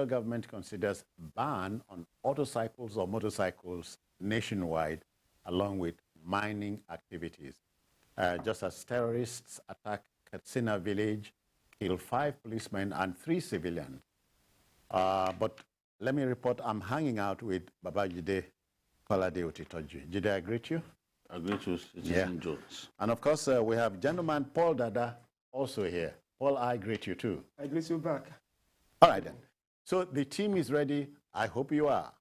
government considers ban on autocycles or motorcycles nationwide, along with mining activities. Just as terrorists attack Katsina village, kill 5 policemen and 3 civilians. But let me report, I'm hanging out with Baba Jide Kolade Otitoju. Jide, I greet you. I greet you, Citizen Jones. And of course, we have gentleman Paul Dada also here. Paul, I greet you too. I greet you back. All right then. So the team is ready. I hope you are.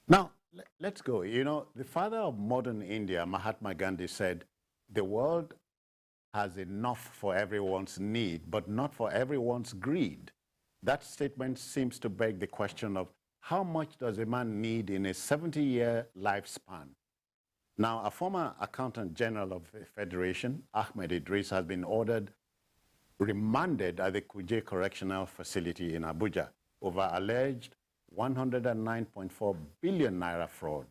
Now, let's go. You know, the father of modern India, Mahatma Gandhi, said, the world has enough for everyone's need, but not for everyone's greed. That statement seems to beg the question of how much does a man need in a 70-year lifespan? Now, a former Accountant General of the Federation, Ahmed Idris, has been remanded at the Kuje Correctional Facility in Abuja over alleged 109.4 billion naira fraud.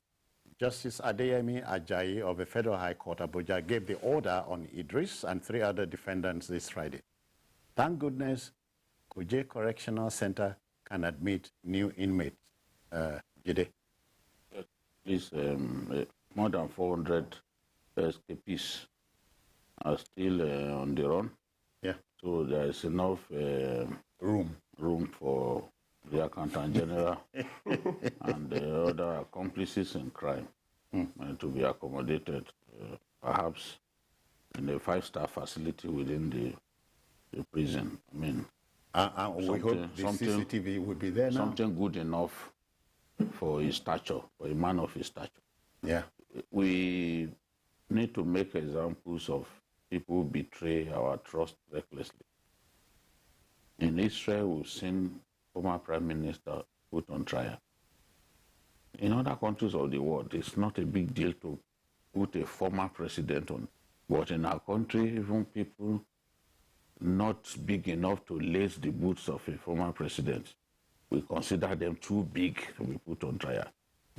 Justice Adeyemi Ajayi of the Federal High Court, Abuja, gave the order on Idris and 3 other defendants this Friday. Thank goodness, Kuje Correctional Center can admit new inmates. Jide. Please, more than 400 escapees are still on the run. Yeah. So there is enough room for the Accountant General and the other accomplices in crime to be accommodated, perhaps in a 5-star facility within the prison. I mean, we hope the CCTV will be there now. Something good enough for his stature, for a man of his stature. Yeah. We need to make examples of people who betray our trust recklessly. In Israel, we've seen former Prime Minister put on trial. In other countries of the world, it's not a big deal to put a former president on. But in our country, even people not big enough to lace the boots of a former president, we consider them too big to be put on trial.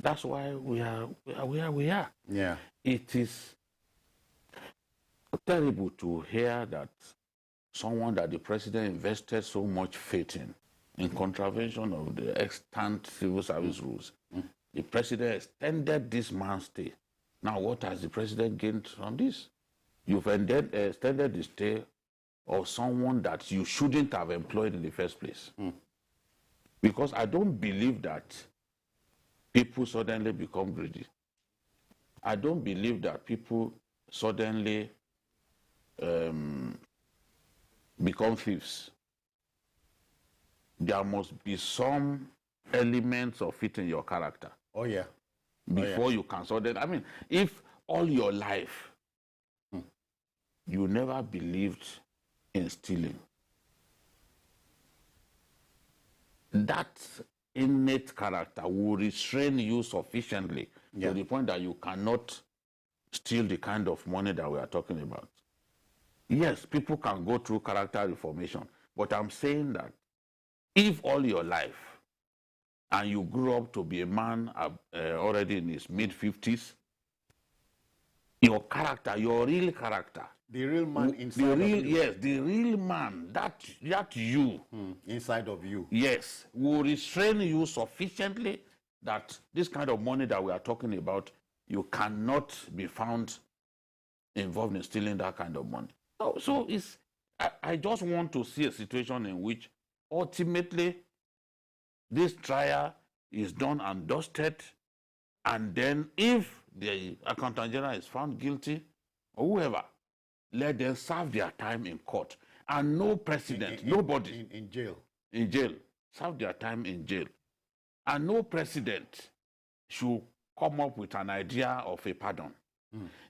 That's why we are where we are. Yeah. It is terrible to hear that someone that the president invested so much faith in contravention of the extant civil service rules. The president extended this man's stay. Now, what has the president gained from this? You've extended the stay of someone that you shouldn't have employed in the first place. Because I don't believe that people suddenly become greedy. I don't believe that people suddenly become thieves. There must be some elements of it in your character. Oh, yeah. Before you can suddenly, I mean, if all your life you never believed in stealing, that innate character will restrain you sufficiently to the point that you cannot steal the kind of money that we are talking about. Yes, people can go through character reformation, but I'm saying that if all your life and you grew up to be a man already in his mid-50s, your character, your real character, the real man inside of you. Yes, the real man, that you. Inside of you. Yes, will restrain you sufficiently that this kind of money that we are talking about, you cannot be found involved in stealing that kind of money. So I just want to see a situation in which ultimately this trial is done and dusted, and then if the Accountant General is found guilty, or whoever, let them serve their time in court. And no precedent, nobody. In jail. In jail. Serve their time in jail. And no precedent should come up with an idea of a pardon.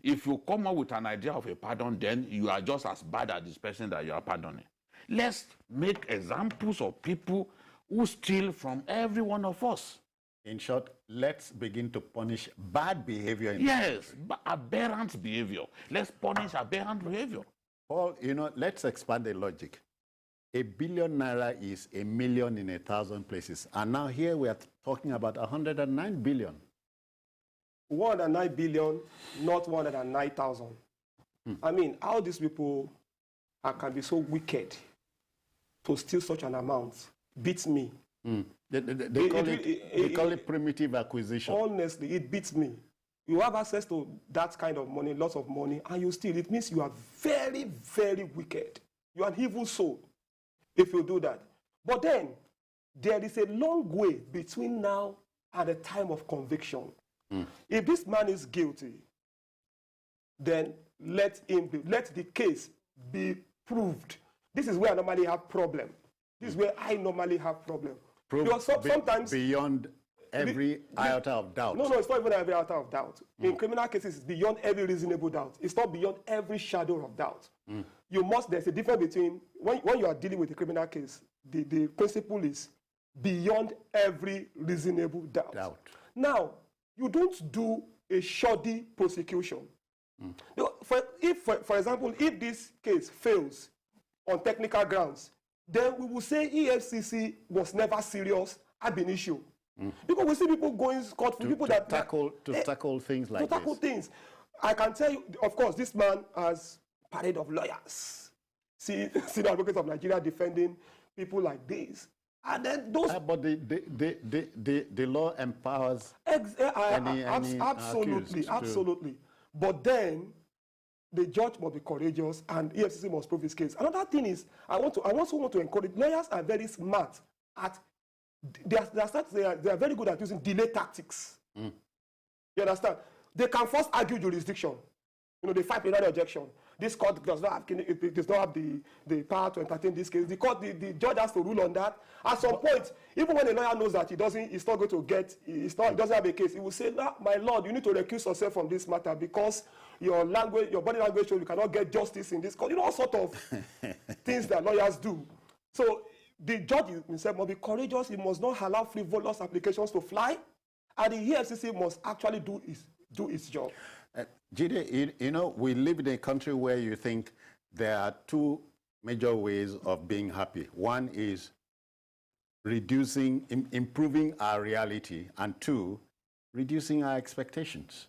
If you come up with an idea of a pardon, then you are just as bad as this person that you are pardoning. Let's make examples of people who steal from every one of us. In short, let's begin to punish bad behavior. Yes, aberrant behavior. Let's punish aberrant behavior. Paul, you know, let's expand the logic. 1 billion naira is 1 million in 1,000 places. And now here we are talking about 109 billion. 109 billion, not 109,000. I mean, how these people can be so wicked to steal such an amount beats me. They call it primitive acquisition. Honestly, it beats me. You have access to that kind of money, lots of money, and you steal. It means you are very, very wicked. You are an evil soul if you do that. But then, there is a long way between now and the time of conviction. If this man is guilty, then let the case be proved. This is where I normally have problem. This is where I normally have problem. Proved sometimes beyond every iota of doubt. No, it's not even every iota of doubt. In criminal cases, it's beyond every reasonable doubt. It's not beyond every shadow of doubt. There's a difference between, when you are dealing with a criminal case, the principle is beyond every reasonable doubt. Now, you don't do a shoddy prosecution. For example, if this case fails on technical grounds, then we will say EFCC was never serious ab initio. Because we see people going scot free, people that tackle things like this. To tackle things. I can tell you, of course, this man has parade of lawyers. See the advocates of Nigeria defending people like this. And then those... but the law empowers absolutely. But then the judge must be courageous and EFCC must prove his case. Another thing is, I also want to encourage, lawyers are very smart at, they are very good at using delay tactics. You understand? They can first argue jurisdiction. They fight without objection. This court does not have the power to entertain this case. The judge has to rule on that. At some point, even when a lawyer knows that he doesn't have a case, he will say, my lord, you need to recuse yourself from this matter because your body language shows you cannot get justice in this court. All sort of things that lawyers do. So the judge himself must be courageous. He must not allow frivolous applications to fly. And the EFCC must actually do its job. Jide, we live in a country where you think there are two major ways of being happy. One is improving our reality, and two, reducing our expectations.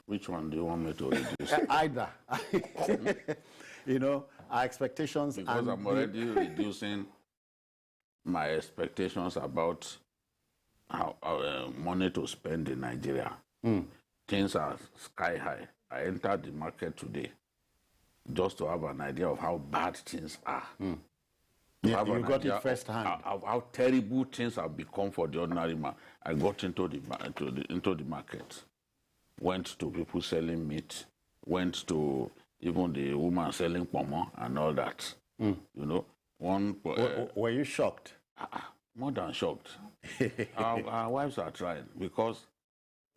Which one do you want me to reduce? Either. Our expectations. Because I'm already reducing my expectations about how money to spend in Nigeria. Things are sky high. I entered the market today just to have an idea of how bad things are. Yeah, you got it firsthand. How terrible things have become for the ordinary man. I got into the market, went to people selling meat, went to even the woman selling pomo and all that. Were you shocked? More than shocked. Our wives are trying, because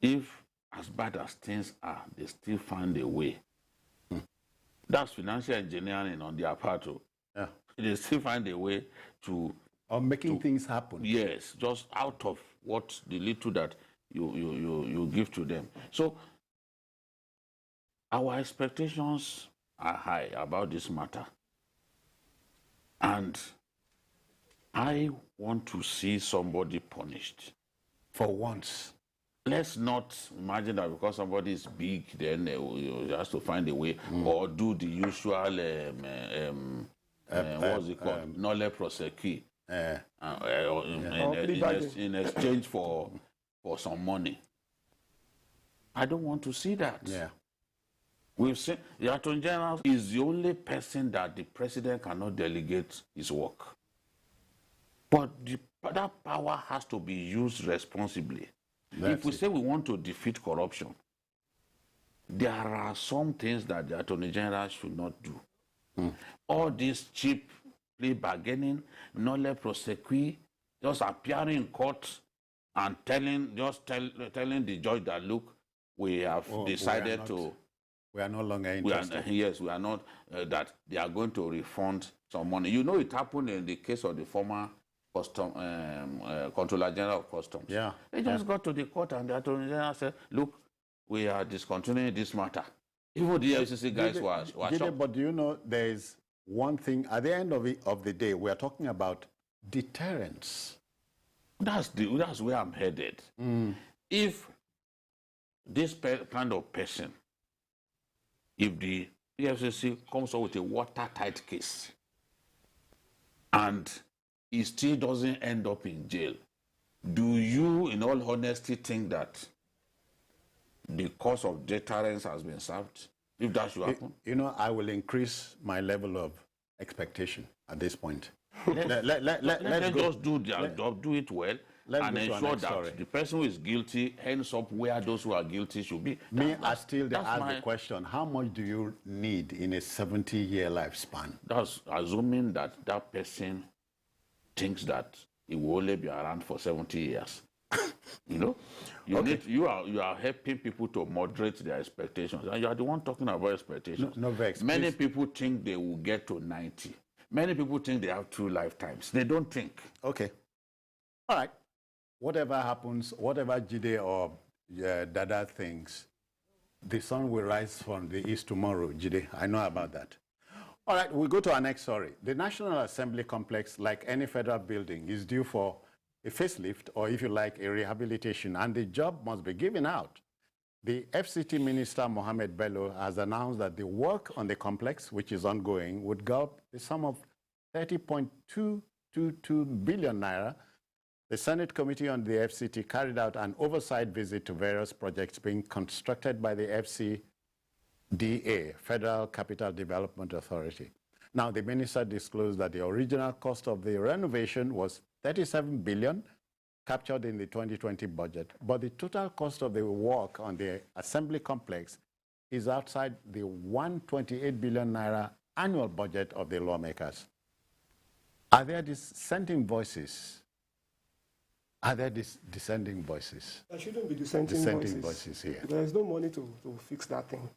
if as bad as things are, they still find a way. That's financial engineering on their part. Yeah. They still find a way to... Or making things happen. Yes, just out of what the little that you give to them. So our expectations are high about this matter. And I want to see somebody punished. For once. Let's not imagine that because somebody is big, then you has to find a way, or do the usual, what's it called? Nolle prosequi. In exchange for some money. I don't want to see that. Yeah. We've seen the Attorney General is the only person that the president cannot delegate his work. But that power has to be used responsibly. If we say we want to defeat corruption, there are some things that the Attorney General should not do. All this cheap plea bargaining, nolle prosequi, just appearing in court and telling the judge that, look, we have decided we are no longer interested. Yes, we are not, that they are going to refund some money. It happened in the case of the former Controller General of Customs. Yeah. They just got to the court and the Attorney General said, look, we are discontinuing this matter. Even the FCC guys were shocked. But do you know, there is one thing, at the end of the day, we are talking about deterrence. That's where I'm headed. If this kind of person if the EFCC comes up with a watertight case and he still doesn't end up in jail, do you, in all honesty, think that the course of deterrence has been served, if that should happen? You know, I will increase my level of expectation at this point. Let's just do their job, do it well, and ensure that story. the person who is guilty ends up where those who are guilty should be. I still ask the question, how much do you need in a 70-year lifespan? That's assuming that that person thinks that he will only be around for 70 years. You know, you are helping people to moderate their expectations, and you are the one talking about expectations. No vex. Many people think they will get to 90. Many people think they have 2 lifetimes. They don't think. Okay. All right. Whatever happens, whatever Jide or Dada thinks, the sun will rise from the east tomorrow, Jide. I know about that. All right, we'll go to our next story. The National Assembly complex, like any federal building, is due for a facelift, or if you like, a rehabilitation, and the job must be given out. The FCT Minister, Mohammed Bello, has announced that the work on the complex, which is ongoing, would go up the sum of 30.222 billion naira. The Senate Committee on the FCT carried out an oversight visit to various projects being constructed by the FCDA, Federal Capital Development Authority. Now, the minister disclosed that the original cost of the renovation was 37 billion, captured in the 2020 budget, but the total cost of the work on the assembly complex is outside the 128 billion naira annual budget of the lawmakers. Are there dissenting voices? Are there dissenting voices? There shouldn't be dissenting voices here. There is no money to fix that thing.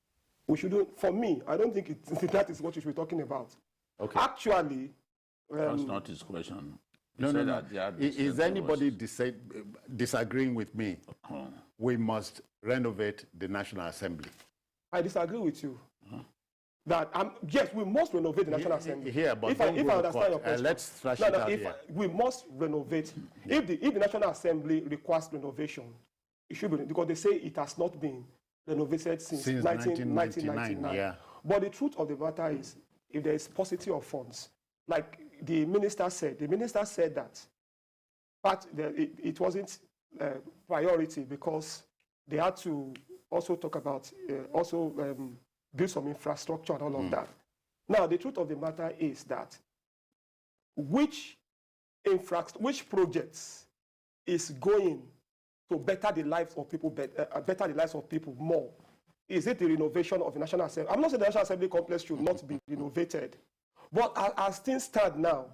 We shouldn't, for me, I don't think that is what you should be talking about. Okay. Actually, that's not his question. No. Is anybody disagreeing with me? We must renovate the National Assembly. I disagree with you. That yes, we must renovate the National Assembly. Here, but if I understand your question, let's thrash it out here. We must renovate. If the National Assembly requires renovation, it should be, because they say it has not been renovated since 1999. Yeah. But the truth of the matter is, if there is paucity of funds, like the minister said that it wasn't priority because they had to also talk about build some infrastructure and all of that. Now, the truth of the matter is that which projects is going to better the lives of people, more? Is it the renovation of the National Assembly? I'm not saying the National Assembly complex should not be renovated, but as things stand now,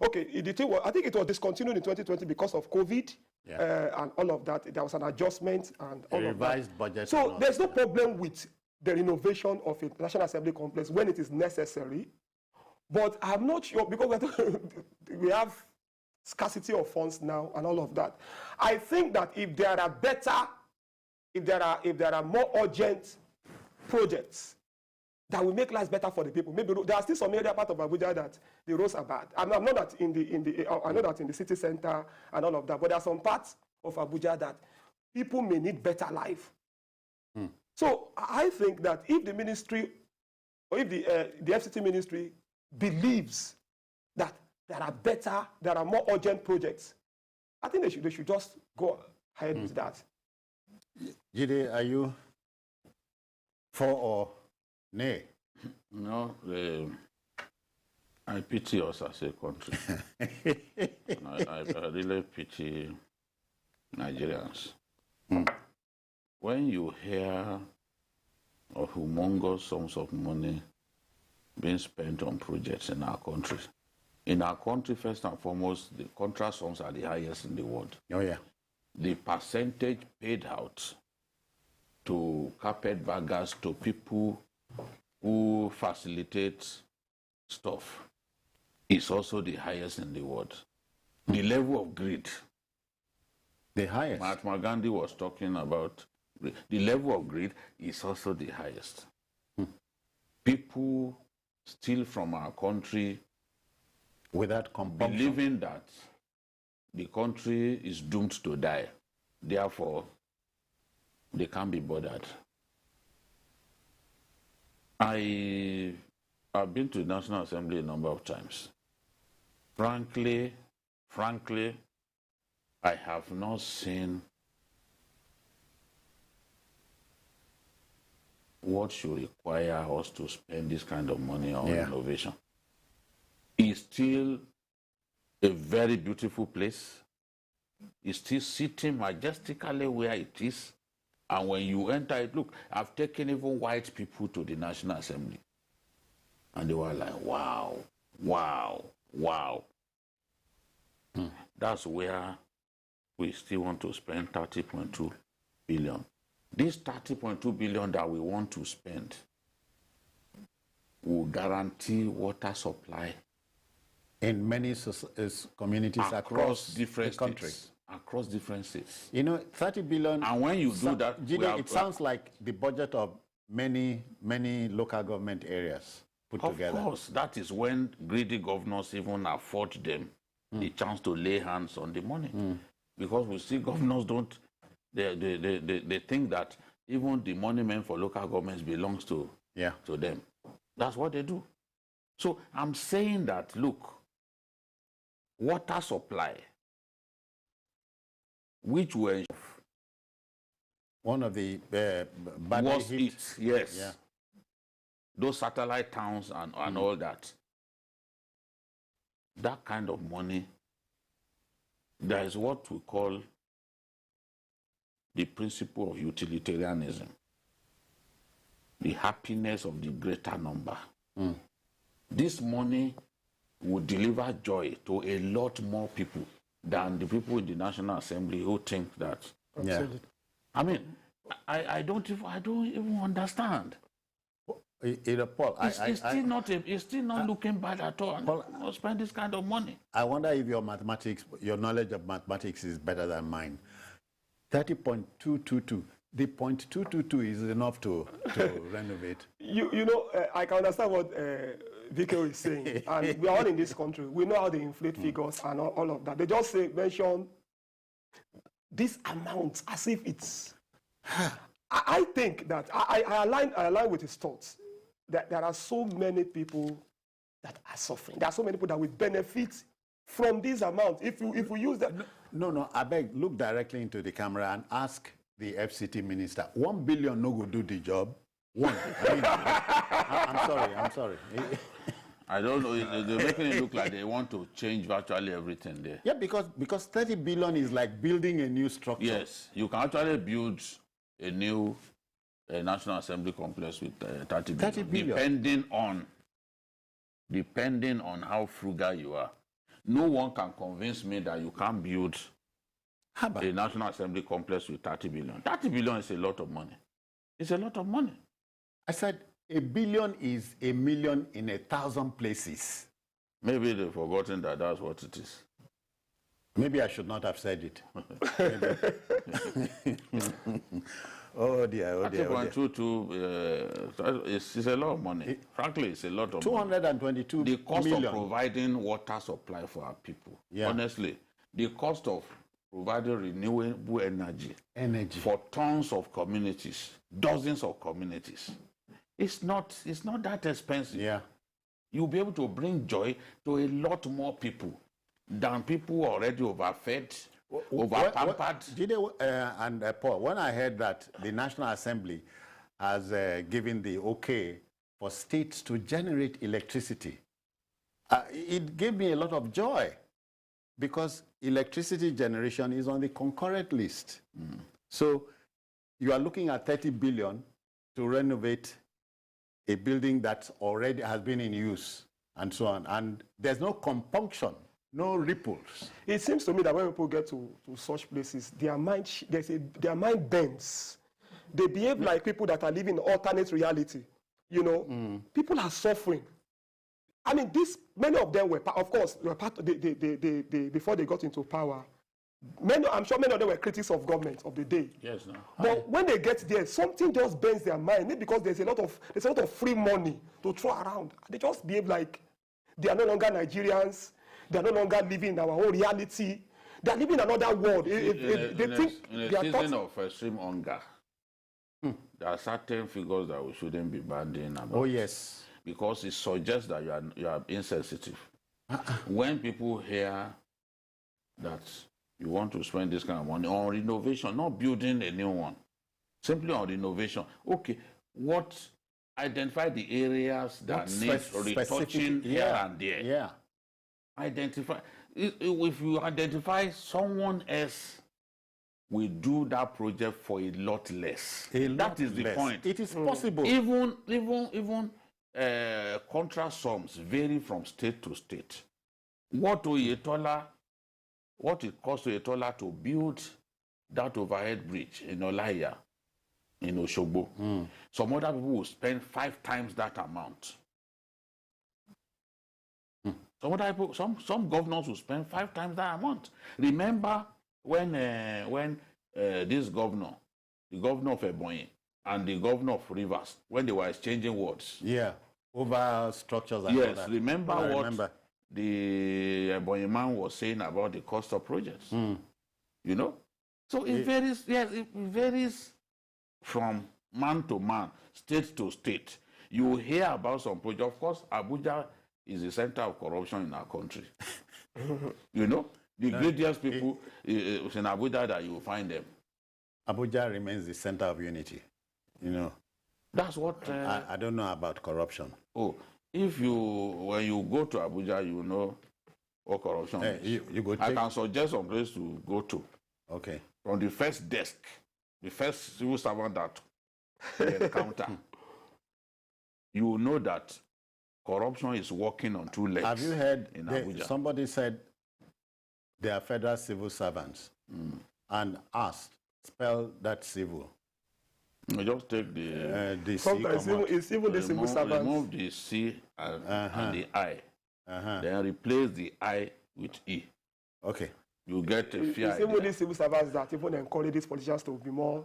okay, I think it was discontinued in 2020 because of COVID and all of that. There was an adjustment and all of that. Revised budget. So there's no problem with the renovation of a National Assembly complex when it is necessary, but I'm not sure, because we have scarcity of funds now and all of that. I think that if there are more urgent projects that will make lives better for the people, maybe there are still some area part of Abuja that the roads are bad. I know that in the city center and all of that, but there are some parts of Abuja that people may need better life. So I think that if the ministry, or if the FCT ministry believes that there are more urgent projects, I think they should just go ahead with that. Jide, are you for or nay? No, I pity us as a country. I really pity Nigerians. When you hear of humongous sums of money being spent on projects in our country, first and foremost, the contract sums are the highest in the world. Oh, yeah. The percentage paid out to carpetbaggers, to people who facilitate stuff, is also the highest in the world. The level of greed. The highest. Mahatma Gandhi was talking about the level of greed is also the highest. People steal from our country without compunction, believing that the country is doomed to die. Therefore, they can't be bothered. I've been to the National Assembly a number of times. Frankly, I have not seen what should require us to spend this kind of money on innovation. It's still a very beautiful place. It's still sitting majestically where it is. And when you enter it, look, I've taken even white people to the National Assembly. And they were like, wow, wow, wow. That's where we still want to spend 30.2 billion. This 30.2 billion that we want to spend will guarantee water supply in many communities across different the country. States, across different states. You know, 30 billion. And when you do that, it sounds like the budget of many local government areas put together. Of course, that is when greedy governors even afford them the chance to lay hands on the money. Because we see governors don't, they think that even the money meant for local governments belongs to them. That's what they do. So I'm saying that, look, water supply, which were one of the was hit. Yes. Yeah. Those satellite towns and all that. That kind of money, there is what we call the principle of utilitarianism, the happiness of the greater number. This money would deliver joy to a lot more people than the people in the National Assembly who think that. Absolutely. I mean, I don't even understand. Paul, it's still not looking bad at all. Paul, I'll spend this kind of money. I wonder if your knowledge of mathematics is better than mine. 30.222. The 0.222 is enough to renovate. You know, I can understand what Vico is saying. And we are all in this country. We know how they inflate figures and all of that. They just mention this amount as if it's... I think that I align with his thoughts. That there are so many people that are suffering. There are so many people that will benefit from this amount. If we use that... No, I beg, look directly into the camera and ask the FCT minister. 1 billion no go do the job. One. I'm sorry. I don't know. They're making it look like they want to change virtually everything there. Yeah, because 30 billion is like building a new structure. Yes, you can actually build a new National Assembly complex with 30 billion. Depending on how frugal you are. No one can convince me that you can't build a National Assembly complex with 30 billion. 30 billion is a lot of money. It's a lot of money. I said 1 billion is 1 million in 1,000 places. Maybe they've forgotten that that's what it is. Maybe I should not have said it. Oh dear. 30.22 is a lot of money. Frankly, it's a lot of 222 money. The cost million. of providing water supply for our people. Yeah. Honestly, the cost of providing renewable energy for tons of communities, dozens of communities. It's not that expensive. Yeah. You'll be able to bring joy to a lot more people than people already overfed. And Paul, when I heard that the National Assembly has given the okay for states to generate electricity, it gave me a lot of joy because electricity generation is on the concurrent list. So you are looking at 30 billion to renovate a building that already has been in use and so on. And there's no compunction. No ripples. It seems to me that when people get to such places, their mind bends. They behave like people that are living in alternate reality. You know, people are suffering. I mean, many of them were, of course, were part of before they got into power. I'm sure many of them were critics of government of the day. Yes, no. But when they get there, something just bends their mind. Maybe because there's a lot of free money to throw around. They just behave like they are no longer Nigerians. They are no longer living in our own reality. They are living in another world. In a season of extreme hunger, There are certain figures that we shouldn't be banding about. Oh, yes. Because it suggests that you are insensitive. When people hear that you want to spend this kind of money on renovation, not building a new one, simply on renovation. Okay, identify the areas that need retouching here and there. Yeah. Identify. If you identify, someone else will do that project for a lot less. That is the point. It is possible. Even contract sums vary from state to state. What it costs Oyetola to build that overhead bridge in Olaya, in Oshogbo, some other people will spend 5 times that amount. Some other people, some governors will spend 5 times that amount. Remember when this governor, the governor of Ebonyi and the governor of Rivers, when they were exchanging words. Yeah, over structures and all that. Yes, remember the Ebonyi man was saying about the cost of projects. You know? So it varies, yes, it varies from man to man, state to state. You hear about some project. Of course, Abuja is the center of corruption in our country. You know? The greatest people is in Abuja that you will find them. Abuja remains the center of unity, you know. That's what... I don't know about corruption. Oh, when you go to Abuja, you know what corruption is. I can suggest some place to go to. Okay. From the first desk, the first civil servant that you encounter, you will know that corruption is working on 2 legs. Have you heard in Abuja? Somebody said they are federal civil servants and asked, spell that civil. You just take the sometimes it's even the civil servants. Remove the C and the I. Then replace the I with E. Okay. You get a fair It's even the civil servants that even encourage these politicians to be more...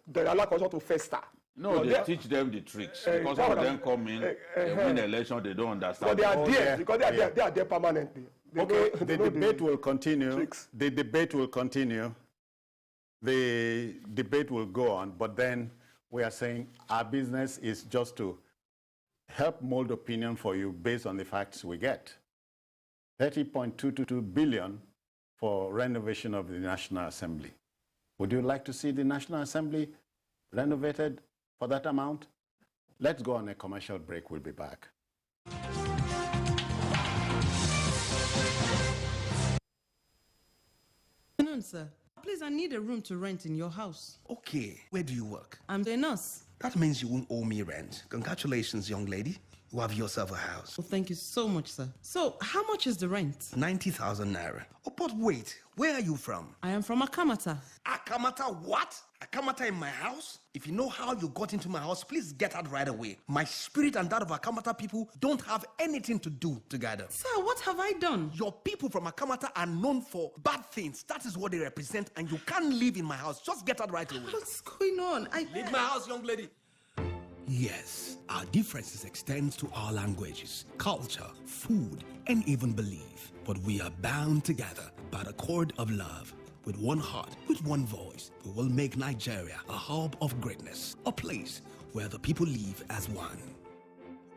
they allow culture to fester. No, they teach them the tricks. Because some of them come in, they win election, they don't understand. But they are there, because they are there permanently. The debate will continue. The debate will continue. The debate will go on, but then we are saying our business is just to help mold opinion for you based on the facts we get. 30.222 billion for renovation of the National Assembly. Would you like to see the National Assembly renovated for that amount? Let's go on a commercial break. We'll be back. Good afternoon, sir. Please, I need a room to rent in your house. Okay, where do you work? I'm a nurse. That means you won't owe me rent. Congratulations, young lady. You have yourself a house. Well, thank you so much, sir. So, how much is the rent? 90,000 naira. Oh, but wait, where are you from? I am from Akamata. Akamata what? Akamata in my house? If you know how you got into my house, please get out right away. My spirit and that of Akamata people don't have anything to do together. Sir, what have I done? Your people from Akamata are known for bad things. That is what they represent, and you can't live in my house. Just get out right away. What's going on? Leave my house, young lady. Yes, our differences extend to our languages, culture, food, and even belief. But we are bound together by the cord of love. With one heart, with one voice, we will make Nigeria a hub of greatness, a place where the people live as one.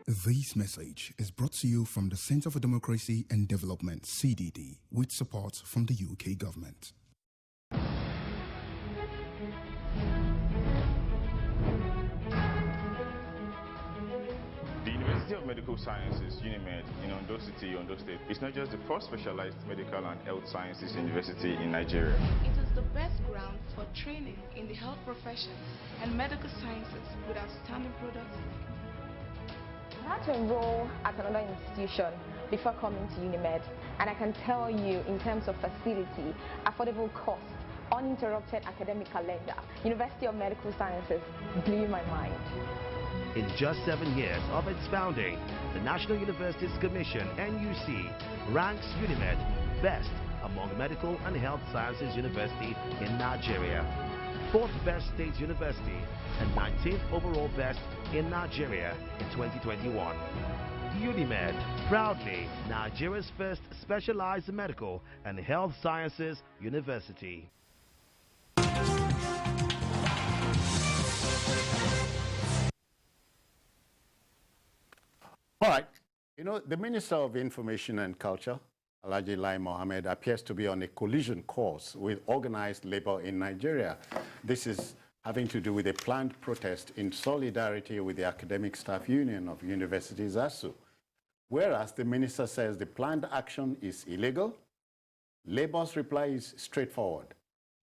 This message is brought to you from the Center for Democracy and Development, CDD, with support from the UK government. The University of Medical Sciences, UNIMED, in Ondo City, Ondo State, is not just the first specialized medical and health sciences university in Nigeria. It is the best ground for training in the health professions and medical sciences with outstanding products. I had to enroll at another institution before coming to UNIMED, and I can tell you, in terms of facility, affordable cost, uninterrupted academic calendar, University of Medical Sciences blew my mind. In just 7 years of its founding, the National Universities Commission, NUC, ranks UNIMED best among medical and health sciences university in Nigeria, 4th best state university, and 19th overall best in Nigeria in 2021. UNIMED, proudly Nigeria's first specialized medical and health sciences university. All right. You know, the Minister of Information and Culture, Alhaji Lai Mohammed, appears to be on a collision course with organized labor in Nigeria. This is having to do with a planned protest in solidarity with the Academic Staff Union of Universities, ASU. Whereas the minister says the planned action is illegal, Labor's reply is straightforward.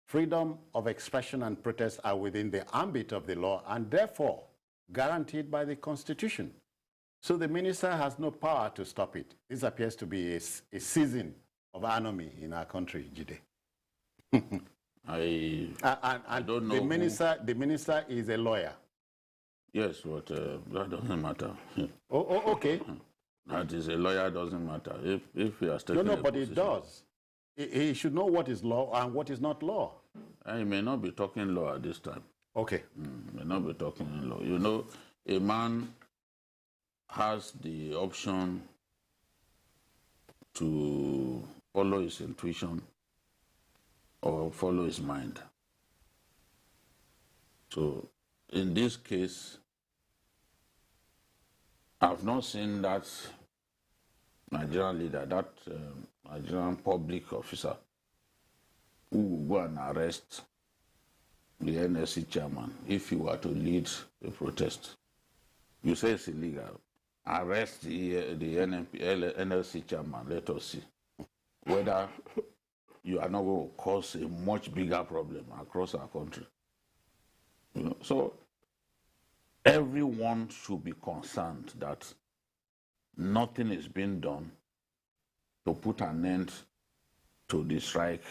Freedom of expression and protest are within the ambit of the law and therefore guaranteed by the Constitution. So the minister has no power to stop it. This appears to be a season of anomie in our country, Jide. I don't know. The minister is a lawyer. Yes, but that doesn't matter. Okay. That is a lawyer doesn't matter. If he has taken no, but it does. He should know what is law and what is not law. He may not be talking law at this time. Okay. May not be talking law. You know, a man has the option to follow his intuition or follow his mind. So, in this case, I've not seen that Nigerian leader, that Nigerian public officer who will go and arrest the NSC chairman if he were to lead a protest. You say it's illegal. Arrest the NLC chairman, let us see whether you are not going to cause a much bigger problem across our country. You know, so everyone should be concerned that nothing is being done to put an end to the strike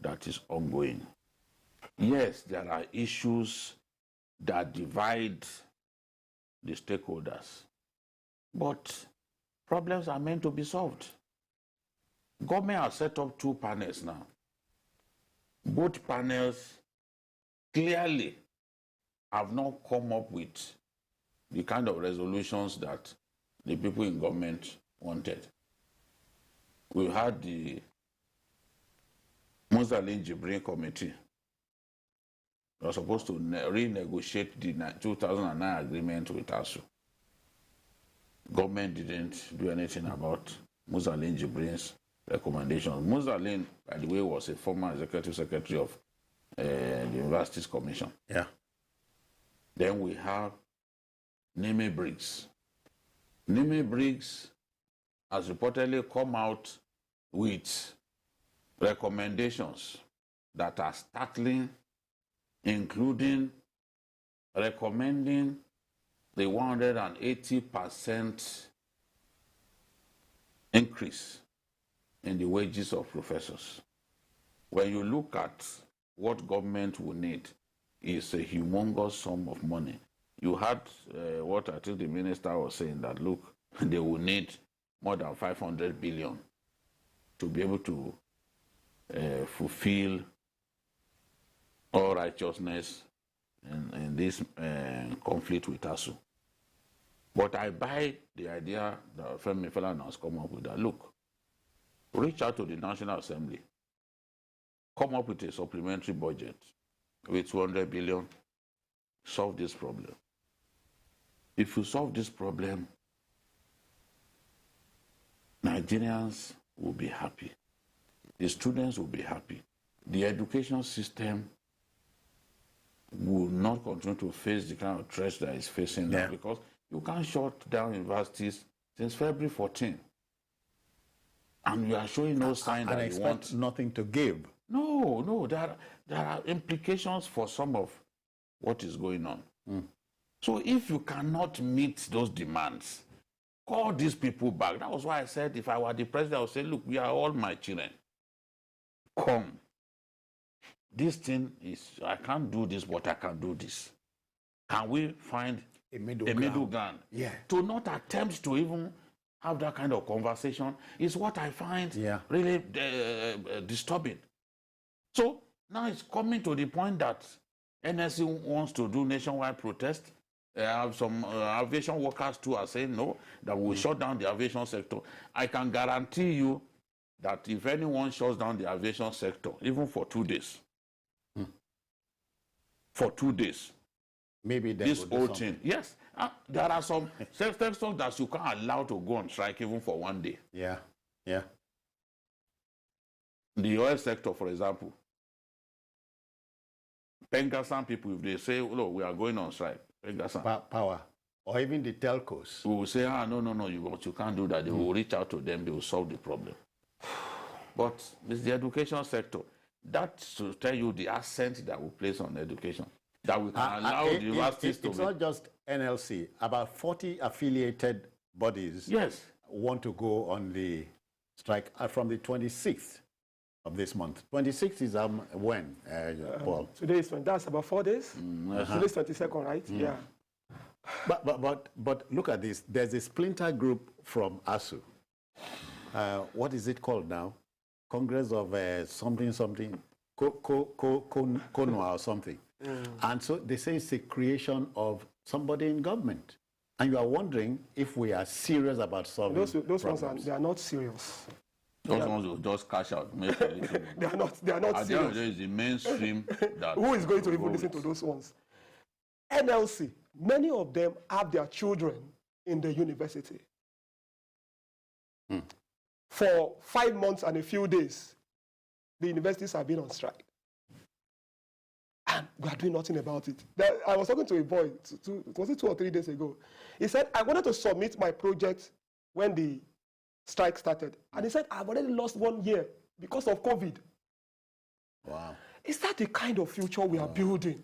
that is ongoing. Yes, there are issues that divide the stakeholders, but problems are meant to be solved. Government has set up 2 panels now. Both panels clearly have not come up with the kind of resolutions that the people in government wanted. We had the Muslim Jibrin Committee. They were supposed to renegotiate the 2009 agreement with ASU. Government didn't do anything about Muslim Jibrin's recommendations. Muslim, by the way, was a former executive secretary of the Universities Commission. Yeah. Then we have Nime Briggs. Nime Briggs has reportedly come out with recommendations that are startling, including recommending the 180% increase in the wages of professors. When you look at what government will need, is a humongous sum of money. You had what I think the minister was saying, that look, they will need more than 500 billion to be able to fulfill all righteousness in this conflict with ASU. But I buy the idea that Femi Falana has come up with, that look, reach out to the National Assembly, come up with a supplementary budget with 200 billion, solve this problem. If you solve this problem, Nigerians will be happy. The students will be happy. The education system will not continue to face the kind of threats that it's facing now, because you can't shut down universities since February 14. And you are showing no sign that you want nothing to give. No, there are implications for some of what is going on. So if you cannot meet those demands, call these people back. That was why I said, if I were the president, I would say, look, we are all my children. Come. This thing is, I can't do this, but I can do this. Can we find a middle ground? Yeah. To not attempt to even have that kind of conversation is what I find really disturbing. So now it's coming to the point that NSC wants to do nationwide protest. Some aviation workers too are saying no, that we will shut down the aviation sector. I can guarantee you that if anyone shuts down the aviation sector, even for 2 days, for 2 days, maybe this whole thing, yes, There are some sectors that you can't allow to go on strike even for one day. Yeah, yeah. The oil sector, for example. Pengasan people, if they say, "Look, we are going on strike," Pengasan. Power. Or even the telcos. We will say, no, you can't do that. They will reach out to them, they will solve the problem. But it's the education sector. That to tell you the accent that we place on education. That we can allow the universities to It's not just NLC. About 40 affiliated bodies want to go on the strike from the 26th of this month. 26th is when, Paul? Today is that's about 4 days. Today is 22nd, right? Yeah. But look at this. There's a splinter group from ASU. What is it called now? Congress of something, CONUA or something. And so they say it's the creation of somebody in government. And you are wondering if we are serious about solving those ones they are not serious. Those ones will just cash out. Make a little they are not At serious. the end of the day, it's the mainstream that who is going to even listen to those ones? NLC, many of them have their children in the university. For 5 months and a few days, the universities have been on strike. And we are doing nothing about it. I was talking to a boy, was it 2 or 3 days ago? He said, I wanted to submit my project when the strike started. And he said, I've already lost 1 year because of COVID. Wow. Is that the kind of future we are building?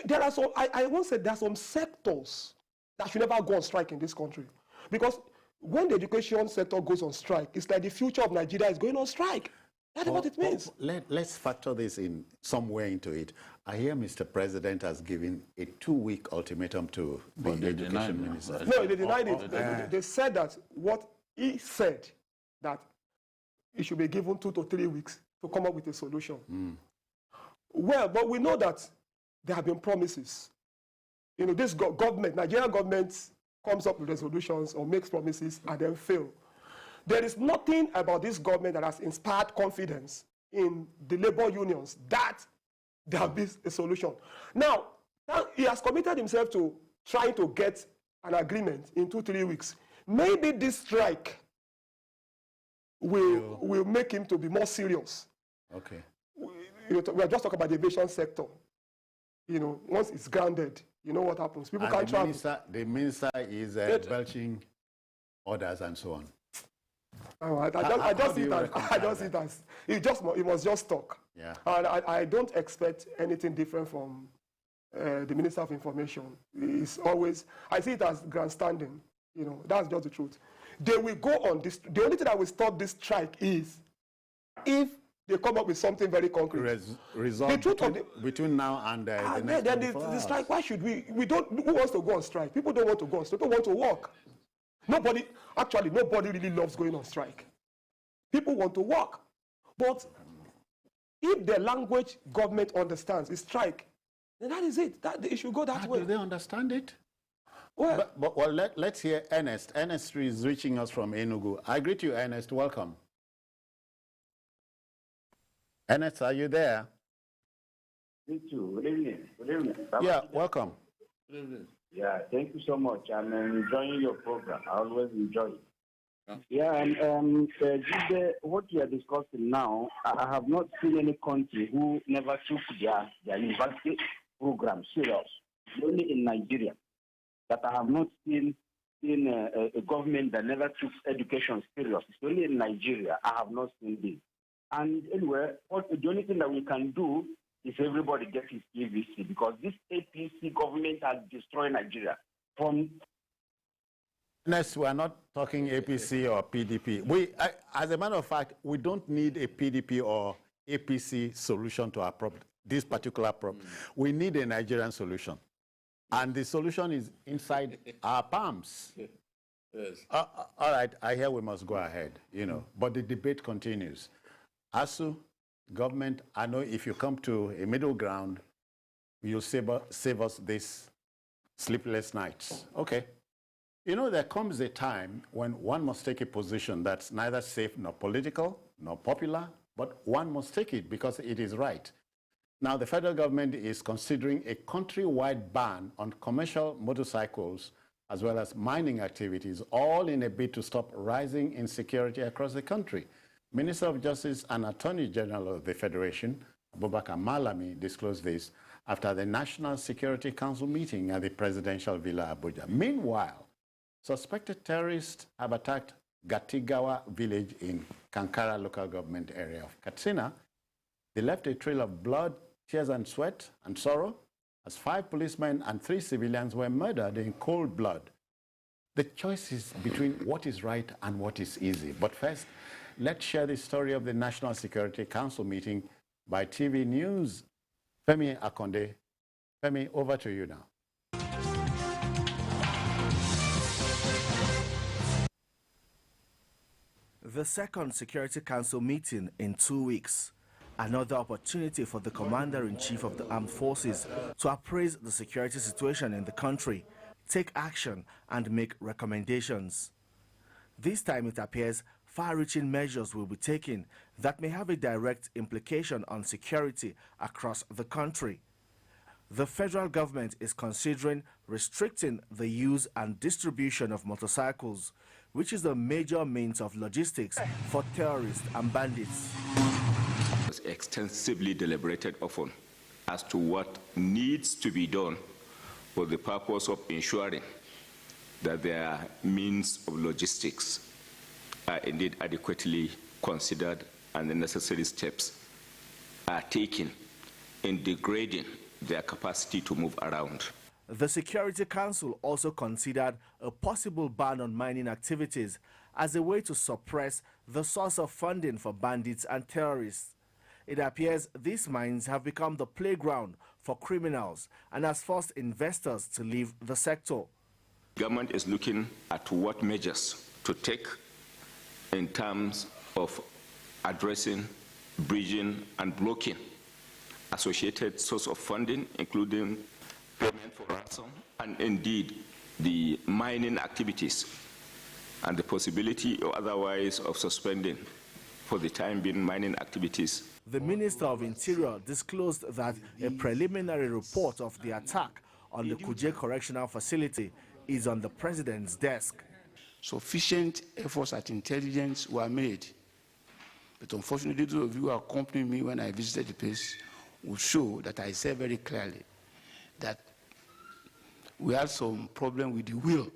There are some, I once said there are some sectors that should never go on strike in this country. Because when the education sector goes on strike, it's like the future of Nigeria is going on strike. That's what it means. Let's factor this in somewhere into it. I hear Mr. President has given a 2-week ultimatum to the education minister. No, they denied it. They said that what he said, that it should be given 2 to 3 weeks to come up with a solution. Well, but we know that there have been promises. You know, this government, Nigerian government, comes up with resolutions or makes promises and then fail. There is nothing about this government that has inspired confidence in the labor unions that there will be a solution. Now he has committed himself to trying to get an agreement in 2-3 weeks. Maybe this strike will make him to be more serious. Okay. We are just talking about the aviation sector. You know, once it's grounded, you know what happens. People can't travel. The minister is belching orders and so on. I just see it as it must just talk. Yeah. And I don't expect anything different from the Minister of Information. It's always, I see it as grandstanding. You know, that's just the truth. They will go on this. The only thing that will stop this strike is if they come up with something very concrete. Resolve between now and the next the strike. Why should we don't? Who wants to go on strike? People don't want to go on strike. People want to work. Nobody really loves going on strike. People want to work. But if the language government understands is strike, then that is it. It should go that way. Do they understand it? Well, let's hear Ernest. Ernest is reaching us from Enugu. I greet you, Ernest. Welcome. Ernest, are you there? Me too. Good evening. Good evening. Yeah, welcome. Good evening. Yeah, thank you so much. I'm enjoying your program. I always enjoy it. Yeah, and what we are discussing now, I have not seen any country who never took their university program serious. Only in Nigeria that I have not seen a government that never took education serious. It's only in Nigeria I have not seen this. And anyway, the only thing that we can do is everybody get his PVC, because this APC government has destroyed Nigeria. Next, we are not talking APC or PDP. As a matter of fact, we don't need a PDP or APC solution to our problem, this particular problem. We need a Nigerian solution. And the solution is inside our palms. Yes. All right, I hear we must go ahead, you know, but the debate continues. ASU, government, I know if you come to a middle ground, you'll save us these sleepless nights. Okay. You know, there comes a time when one must take a position that's neither safe nor political nor popular, but one must take it because it is right. Now, the federal government is considering a countrywide ban on commercial motorcycles as well as mining activities, all in a bid to stop rising insecurity across the country. Minister of Justice and Attorney General of the Federation, Abubakar Malami, disclosed this after the National Security Council meeting at the Presidential Villa, Abuja. Meanwhile, suspected terrorists have attacked Gatigawa village in Kankara local government area of Katsina. They left a trail of blood, tears and sweat and sorrow as 5 policemen and 3 civilians were murdered in cold blood. The choice is between what is right and what is easy. But first, let's share the story of the National Security Council meeting by TV News. Femi Akonde. Femi, over to you now. The second Security Council meeting in 2 weeks. Another opportunity for the Commander-in-Chief of the Armed Forces to appraise the security situation in the country, take action and make recommendations. This time it appears far-reaching measures will be taken that may have a direct implication on security across the country. The federal government is considering restricting the use and distribution of motorcycles, which is a major means of logistics for terrorists and bandits. Extensively deliberated often as to what needs to be done for the purpose of ensuring that their means of logistics are indeed adequately considered and the necessary steps are taken in degrading their capacity to move around. The Security Council also considered a possible ban on mining activities as a way to suppress the source of funding for bandits and terrorists. It appears these mines have become the playground for criminals and has forced investors to leave the sector. Government is looking at what measures to take in terms of addressing, bridging and blocking associated source of funding, including payment for ransom and indeed the mining activities and the possibility or otherwise of suspending for the time being mining activities. The Minister of Interior disclosed that a preliminary report of the attack on the Kuje Correctional Facility is on the President's desk. Sufficient efforts at intelligence were made, but unfortunately those of you who accompanied me when I visited the place will show that I said very clearly that we had some problem with the will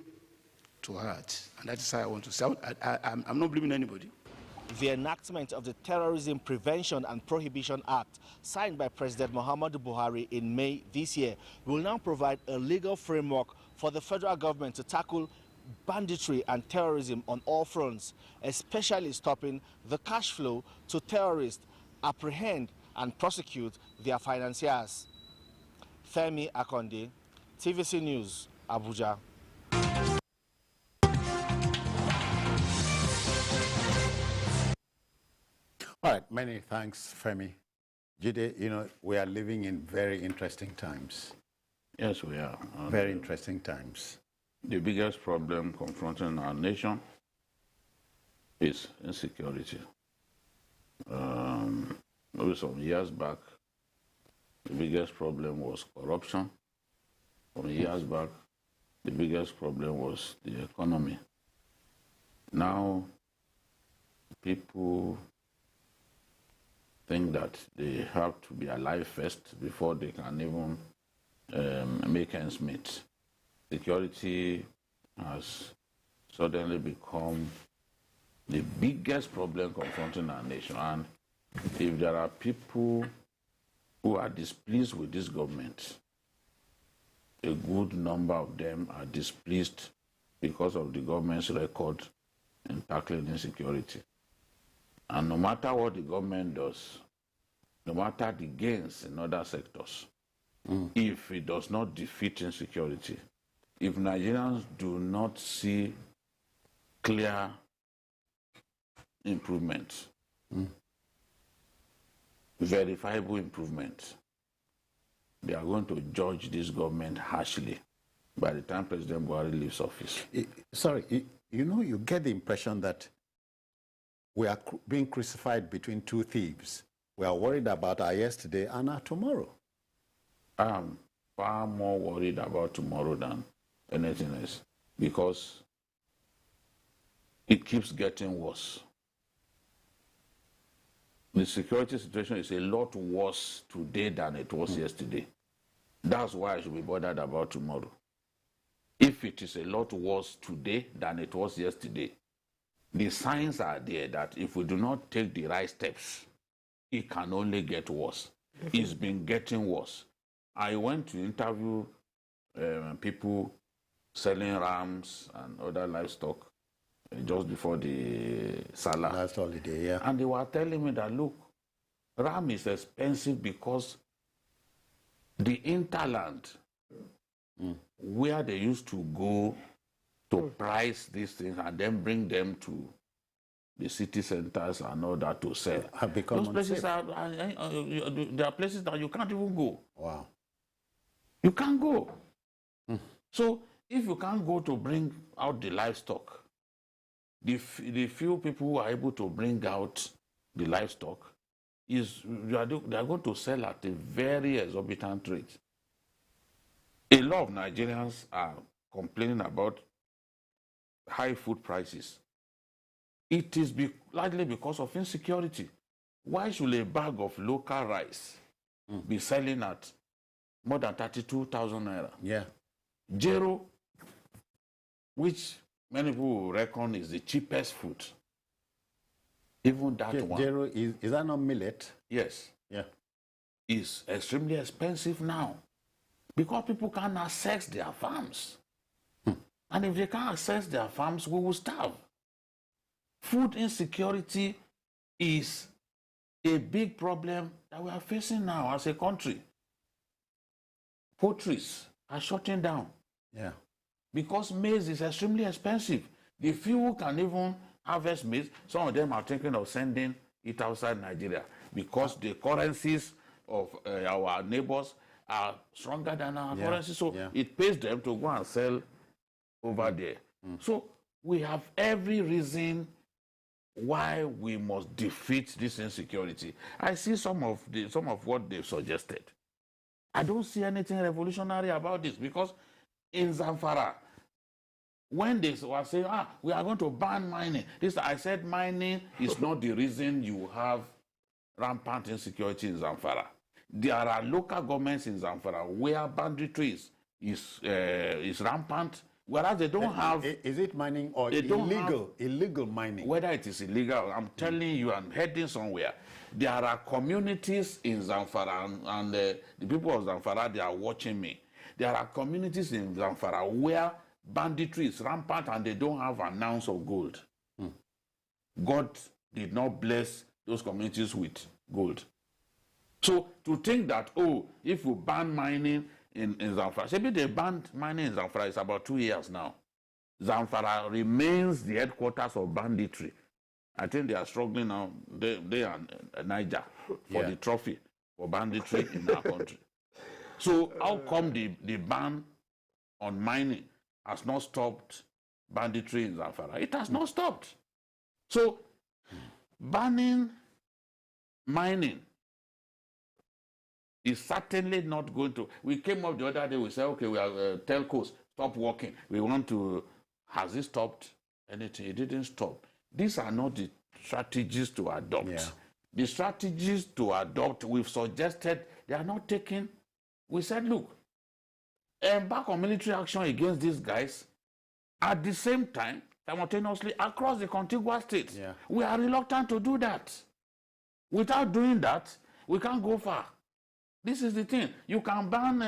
to hurt, and that is how I want to say. I'm not blaming anybody. The enactment of the Terrorism Prevention and Prohibition Act, signed by President Muhammadu Buhari in May this year, will now provide a legal framework for the federal government to tackle banditry and terrorism on all fronts, especially stopping the cash flow to terrorists, apprehend and prosecute their financiers. Femi Akonde, TVC News, Abuja. All right, many thanks, Femi. Jide, you know, we are living in very interesting times. Yes, we are. Very interesting times. The biggest problem confronting our nation is insecurity. Maybe some years back, the biggest problem was corruption. Some years back, the biggest problem was the economy. Now, people think that they have to be alive first before they can even make ends meet. Security has suddenly become the biggest problem confronting our nation. And if there are people who are displeased with this government, a good number of them are displeased because of the government's record in tackling insecurity. And no matter what the government does, no matter the gains in other sectors, if it does not defeat insecurity, if Nigerians do not see clear improvements, verifiable improvements, they are going to judge this government harshly by the time President Buhari leaves office. You know, you get the impression that we are being crucified between two thieves. We are worried about our yesterday and our tomorrow. I'm far more worried about tomorrow than anything else because it keeps getting worse. The security situation is a lot worse today than it was yesterday. That's why I should be bothered about tomorrow. If it is a lot worse today than it was yesterday, the signs are there that if we do not take the right steps, it can only get worse. It's been getting worse. I went to interview people selling rams and other livestock just before the Salah. Last holiday, yeah. And they were telling me that, look, ram is expensive because the interland where they used to go to price these things and then bring them to the city centers and all that to sell. Have become Those places unsafe. there are places that you can't even go. Wow. You can't go. So if you can't go to bring out the livestock, the few people who are able to bring out the livestock they are going to sell at a very exorbitant rate. A lot of Nigerians are complaining about high food prices. It is largely because of insecurity. Why should a bag of local rice be selling at more than 32,000 naira? Yeah. Jero, which many people reckon is the cheapest food, even that one. Jero, is that not millet? Yes. Yeah. Is extremely expensive now because people can't access their farms. And if they can't access their farms, we will starve. Food insecurity is a big problem that we are facing now as a country. Poultries are shutting down. Yeah. Because maize is extremely expensive. The few who can even harvest maize, some of them are thinking of sending it outside Nigeria because the currencies of our neighbors are stronger than our currency. So it pays them to go and sell over there. So we have every reason why we must defeat this insecurity. I see some of what they've suggested. I don't see anything revolutionary about this because in Zamfara, when they were saying, we are going to ban mining, I said mining is not the reason you have rampant insecurity in Zamfara. There are local governments in Zamfara where banditry is rampant, whereas they don't have... Is it mining or illegal mining? Whether it is illegal, I'm telling you, I'm heading somewhere. There are communities in Zamfara, and the people of Zamfara, they are watching me. There are communities in Zamfara where banditry is rampant and they don't have an ounce of gold. God did not bless those communities with gold. So to think that, if you ban mining in Zamfara, maybe they banned mining in Zamfara, it's about 2 years now. Zamfara remains the headquarters of banditry. I think they are struggling now, they are Niger, for the trophy for banditry in our country. So how come the ban on mining has not stopped banditry in Zamfara? It has not stopped. So banning mining is certainly not going to... We came up the other day, we said, okay, we are telcos, stop working. We want to... Has it stopped anything? It didn't stop. These are not the strategies to adopt. Yeah. The strategies to adopt, we've suggested, they are not taken. We said, look, embark on military action against these guys at the same time, simultaneously, across the contiguous states. Yeah. We are reluctant to do that. Without doing that, we can't go far. This is the thing. You can ban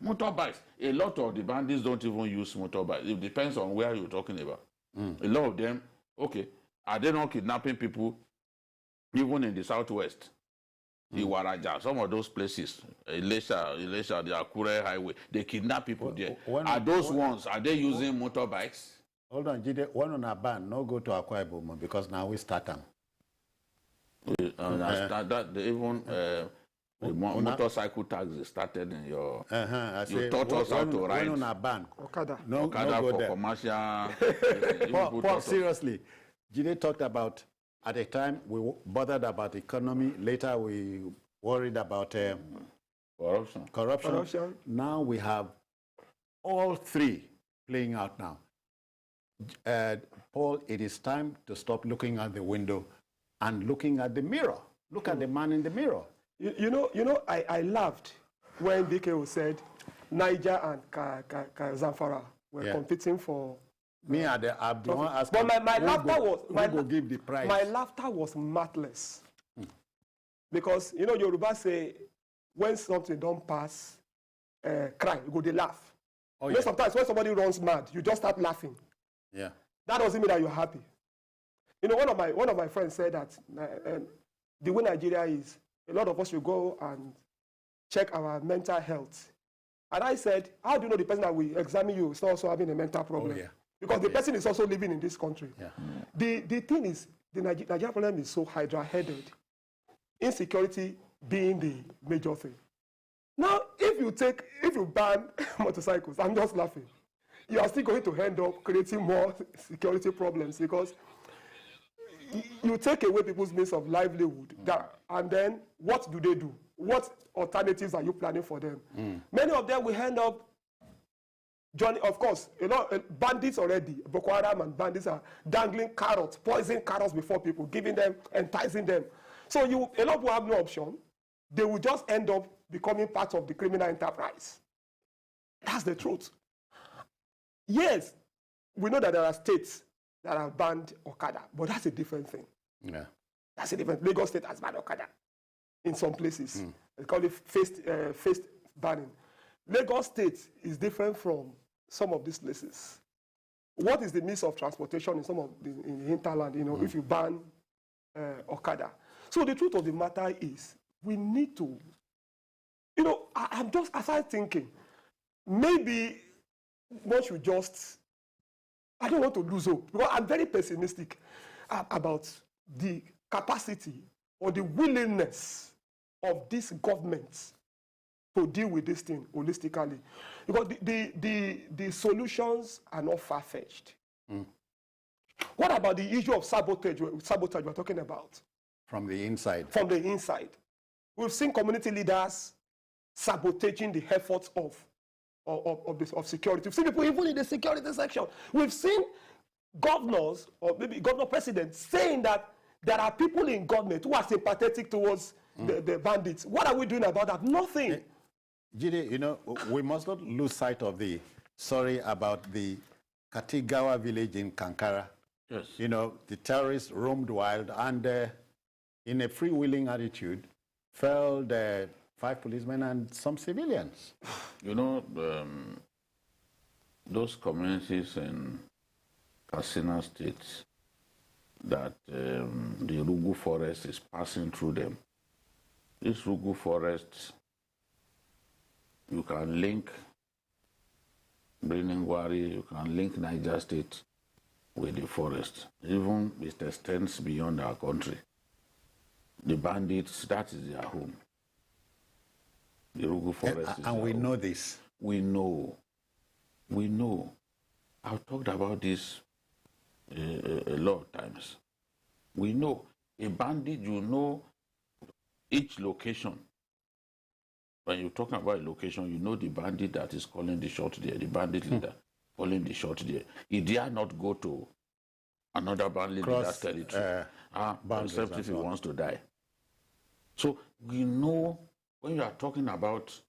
motorbikes. A lot of the bandits don't even use motorbikes. It depends on where you're talking about. A lot of them, okay, are they not kidnapping people even in the southwest? The Waraja, some of those places, Elisha, the Akure Highway, they kidnap people there. Are those ones, are they using motorbikes? Hold on, Jide, one on a ban, no go to Akwa Ibom because now we start them. The motorcycle taxi started in your... you taught us how to ride. One on a ban. Okada. No go for there. Commercial... Paul, seriously, Jide talked about At a time, we bothered about economy. Later, we worried about corruption. Now we have all three playing out now. Paul, it is time to stop looking at the window and looking at the mirror. Look at the man in the mirror. You know, I laughed when DKO said Niger and Zamfara were competing for. Me, I'm the one asking. But my laughter was will give the prize. My laughter was mirthless, because you know Yoruba say when something don't pass, cry, you go they laugh. Oh, you know, sometimes when somebody runs mad, you just start laughing. Yeah. That doesn't mean that you're happy. You know, one of my friends said that the way Nigeria is, a lot of us should go and check our mental health. And I said, how do you know the person that will examine you is also having a mental problem? Oh, yeah. Because the person is also living in this country. Yeah. The thing is, the Nigerian problem is so hydra-headed. Insecurity being the major thing. Now, if you ban motorcycles, I'm just laughing. You are still going to end up creating more security problems, because you take away people's means of livelihood, and then what do they do? What alternatives are you planning for them? Many of them will end up, Johnny, of course, you know, bandits already, Boko Haram and bandits are dangling carrots, poison carrots before people, giving them, enticing them. So a lot will have no option. They will just end up becoming part of the criminal enterprise. That's the truth. Yes, we know that there are states that have banned Okada, but that's a different thing. Yeah. That's a different. Lagos State has banned Okada in some places. They call it phased banning. Lagos State is different from some of these places. What is the means of transportation in some of in the hinterland? You know, if you ban Okada. So the truth of the matter is, we need to. You know, I'm just aside thinking, maybe one should just. I don't want to lose hope, because I'm very pessimistic about the capacity or the willingness of this government to deal with this thing holistically. Because the solutions are not far-fetched. What about the issue of sabotage we're talking about? From the inside. From the inside. We've seen community leaders sabotaging the efforts of security. We've seen people even in the security section. We've seen governors, or maybe governor presidents, saying that there are people in government who are sympathetic towards the bandits. What are we doing about that? Nothing. Jide, you know, we must not lose sight of the story about the Katigawa village in Kankara. Yes. You know, the terrorists roamed wild and in a freewheeling attitude felled 5 policemen and some civilians. You know, those communities in Katsina State that the Rugu forest is passing through them. This Rugu forest, you can link Briningwari, you can link Niger State with the forest. Even it extends beyond our country. The bandits, that is their home. The Rugu forest is and we home. know this. We know. We know. I've talked about this a lot of times. We know. A bandit, you know each location. When you're talking about a location, you know the bandit that is calling the shot there, the bandit leader calling the shot there. He dare not go to another bandit leader's territory, except if he wants to die. So we know when you are talking about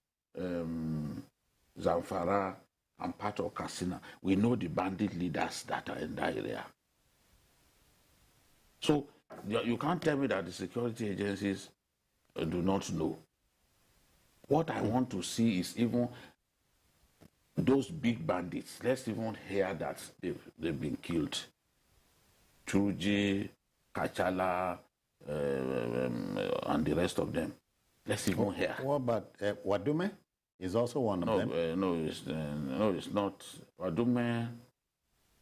Zamfara and part of Katsina, we know the bandit leaders that are in that area. So you can't tell me that the security agencies do not know. What I want to see is even those big bandits. Let's even hear that they've been killed. Truji, Kachala, and the rest of them. Let's even hear. What about Wadume? Is also one of them. No, it's not. Wadume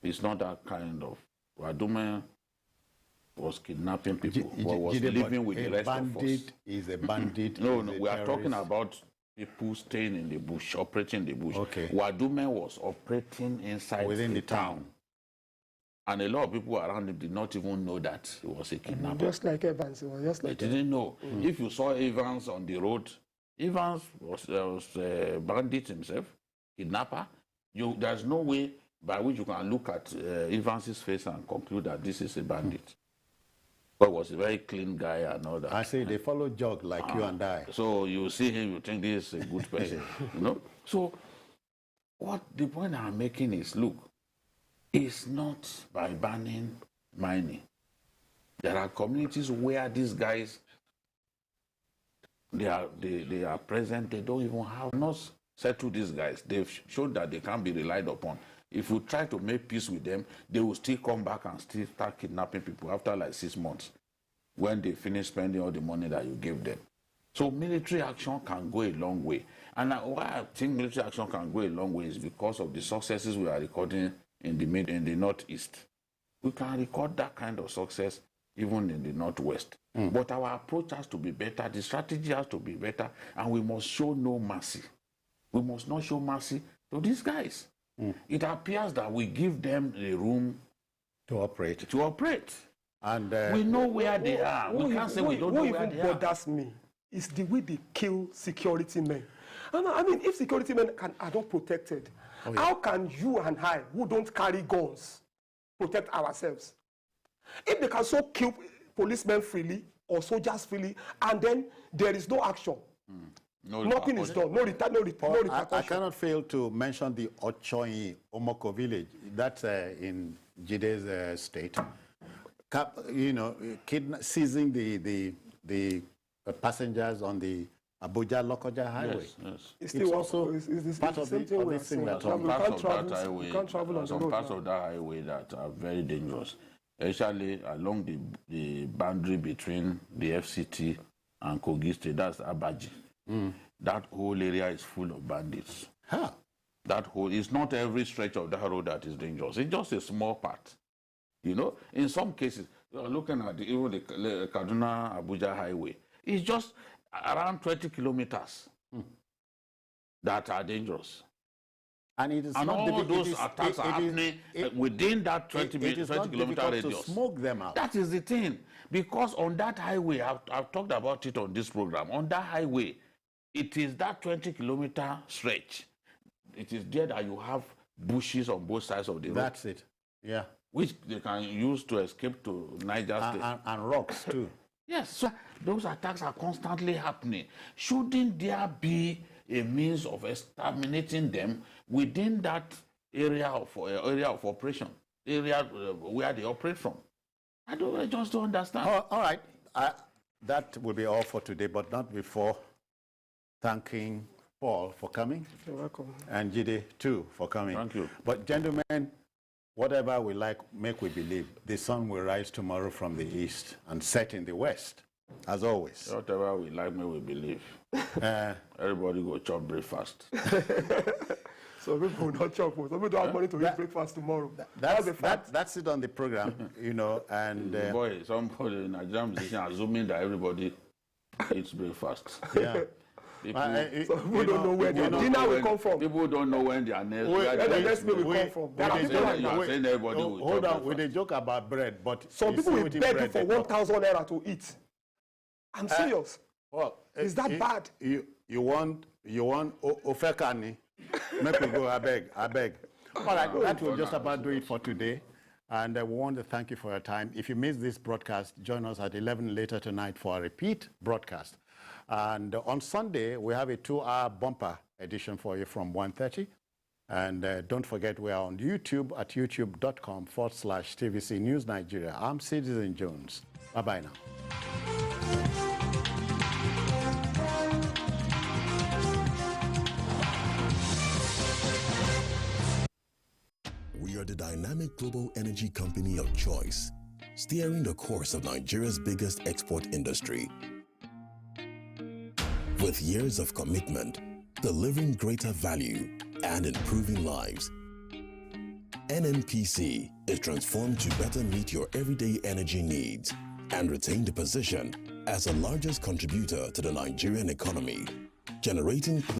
is not that kind of. Wadume was kidnapping people, was living with the rest of us. A bandit is a bandit. No, we are talking about people staying in the bush, operating in the bush. Okay. Wadume was operating inside within the town. And a lot of people around him did not even know that he was a kidnapper. Just like Evans, it was just like They didn't know. If you saw Evans on the road, Evans was a bandit himself, kidnapper. There's no way by which you can look at Evans's face and conclude that this is a bandit. But was a very clean guy and all that. I say they follow jog like you and I. So you see him, you think this is a good person, you know. So what the point I'm making is, look, it's not by banning mining. There are communities where these guys, they are present. They don't even have not settled these guys. They've shown that they can't be relied upon. If you try to make peace with them, they will still come back and still start kidnapping people after like 6 months when they finish spending all the money that you gave them. So military action can go a long way. And why I think military action can go a long way is because of the successes we are recording in the Northeast. We can record that kind of success even in the Northwest. But our approach has to be better, the strategy has to be better, and we must show no mercy. We must not show mercy to these guys. It appears that we give them the room to operate. And we know where they are. We can't say we don't know where they are. What even bothers me is the way they kill security men. And I mean, if security men are not protected, how can you and I, who don't carry guns, protect ourselves? If they can so kill policemen freely or soldiers freely, and then there is no action, nothing is done, no repercussion. I cannot fail to mention the Ochoyi Omoko village. That's in Jide's state. Seizing the passengers on the Abuja-Lokoja highway. Yes. It's also part of this thing we're talking about. Some parts of that highway that are very dangerous, especially along the boundary between the FCT and Kogi State, that's Abaji. That whole area is full of bandits. It's not every stretch of that road that is dangerous. It's just a small part. You know, in some cases, you're looking at even the Kaduna-Abuja highway, it's just around 20 kilometers that are dangerous. And it is and not all those attacks are happening within that 20 kilometer radius. To smoke them out. That is the thing. Because on that highway, I've talked about it on this program, on that highway, it is that 20-kilometer stretch. It is there that you have bushes on both sides of the road. That's it. Yeah. Which they can use to escape to Niger State. And rocks too. Yes, so those attacks are constantly happening. Shouldn't there be a means of exterminating them within that area of operation, area where they operate from? I just don't understand. All right. That will be all for today, but not before thanking Paul for coming. You're welcome. And Jide too for coming. Thank you. But gentlemen, whatever we like, make we believe. The sun will rise tomorrow from the east and set in the west, as always. Whatever we like, make we believe. Everybody go chop breakfast. So people will not chop. Some people don't have money to eat breakfast tomorrow. That's the fact. That's it on the program, you know. And boy, somebody in Nigerian musician assuming that everybody eats breakfast. Yeah. People don't know where their dinner will come from. People don't know when their next meal will come from. Hold on, we dey joke about bread, but some people will beg you for 1,000 naira to eat. I'm serious. Well, is that bad? You want ofekani? Make we go. I beg. All right, that will just about do it for today. And we want to thank you for your time. If you missed this broadcast, join us at 11 later tonight for a repeat broadcast. And on Sunday, we have a 2-hour bumper edition for you from 1:30. And don't forget, we are on YouTube at youtube.com/TVC News Nigeria. I'm Citizen Jones. Bye-bye now. We are the dynamic global energy company of choice, steering the course of Nigeria's biggest export industry. With years of commitment, delivering greater value and improving lives, NNPC is transformed to better meet your everyday energy needs and retain the position as the largest contributor to the Nigerian economy, generating